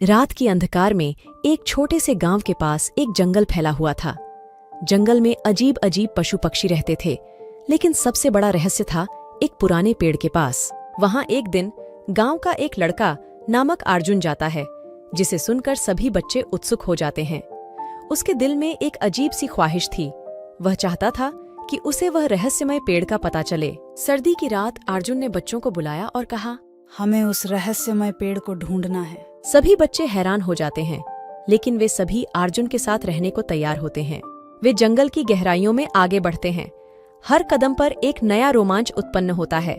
रात की अंधकार में एक छोटे से गांव के पास एक जंगल फैला हुआ था। जंगल में अजीब अजीब पशु पक्षी रहते थे, लेकिन सबसे बड़ा रहस्य था एक पुराने पेड़ के पास। वहां एक दिन गांव का एक लड़का नामक अर्जुन जाता है, जिसे सुनकर सभी बच्चे उत्सुक हो जाते हैं। उसके दिल में एक अजीब सी ख्वाहिश थी। वह चाहता था कि उसे वह रहस्यमय पेड़ का पता चले। सर्दी की रात अर्जुन ने बच्चों को बुलाया और कहा, हमें उस रहस्यमय पेड़ को ढूंढना है। सभी बच्चे हैरान हो जाते हैं, लेकिन वे सभी अर्जुन के साथ रहने को तैयार होते हैं। वे जंगल की गहराइयों में आगे बढ़ते हैं। हर कदम पर एक नया रोमांच उत्पन्न होता है।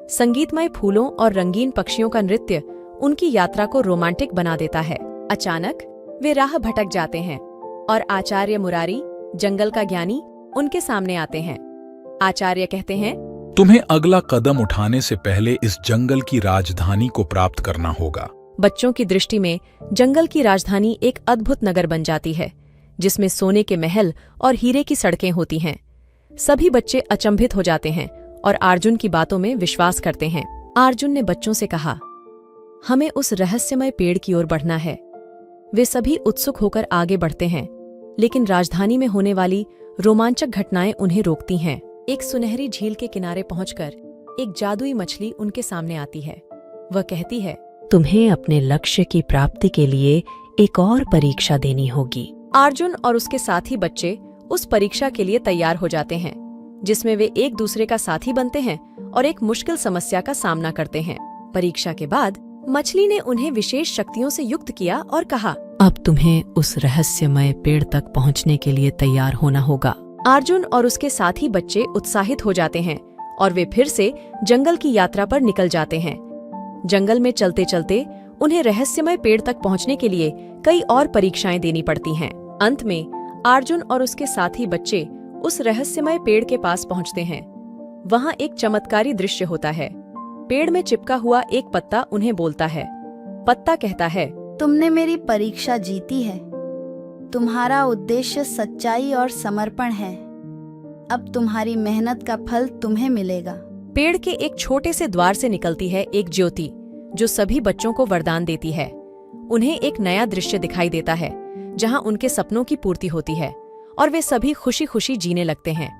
संगीतमय फूलों और रंगीन पक्षियों का नृत्य उनकी यात्रा को रोमांटिक बना देता है। अचानक वे राह भटक जाते हैं और आचार्य मुरारी, जंगल का ज्ञानी, उनके सामने आते हैं। आचार्य कहते हैं, तुम्हें अगला कदम उठाने से पहले इस जंगल की राजधानी को प्राप्त करना होगा। बच्चों की दृष्टि में जंगल की राजधानी एक अद्भुत नगर बन जाती है, जिसमें सोने के महल और हीरे की सड़कें होती हैं। सभी बच्चे अचंभित हो जाते हैं और अर्जुन की बातों में विश्वास करते हैं। अर्जुन ने बच्चों से कहा, हमें उस रहस्यमय पेड़ की ओर बढ़ना है। वे सभी उत्सुक होकर आगे बढ़ते हैं, लेकिन राजधानी में होने वाली रोमांचक घटनाएं उन्हें रोकती हैं। एक सुनहरी झील के किनारे पहुंचकर एक जादुई मछली उनके सामने आती है। वह कहती है, तुम्हें अपने लक्ष्य की प्राप्ति के लिए एक और परीक्षा देनी होगी। अर्जुन और उसके साथी बच्चे उस परीक्षा के लिए तैयार हो जाते हैं, जिसमें वे एक दूसरे का साथी बनते हैं और एक मुश्किल समस्या का सामना करते हैं। परीक्षा के बाद मछली ने उन्हें विशेष शक्तियों से युक्त किया और कहा, अब तुम्हें उस रहस्यमय पेड़ तक पहुंचने के लिए तैयार होना होगा। अर्जुन और उसके साथी बच्चे उत्साहित हो जाते हैं और वे फिर से जंगल की यात्रा पर निकल जाते हैं। जंगल में चलते चलते उन्हें रहस्यमय पेड़ तक पहुंचने के लिए कई और परीक्षाएं देनी पड़ती हैं। अंत में अर्जुन और उसके साथी बच्चे उस रहस्यमय पेड़ के पास पहुंचते हैं। वहां एक चमत्कारी दृश्य होता है। पेड़ में चिपका हुआ एक पत्ता उन्हें बोलता है। पत्ता कहता है, तुमने मेरी परीक्षा जीती है। तुम्हारा उद्देश्य सच्चाई और समर्पण है। अब तुम्हारी मेहनत का फल तुम्हें मिलेगा। पेड़ के एक छोटे से द्वार से निकलती है एक ज्योति, जो सभी बच्चों को वरदान देती है। उन्हें एक नया दृश्य दिखाई देता है, जहां उनके सपनों की पूर्ति होती है और वे सभी खुशी खुशी जीने लगते हैं।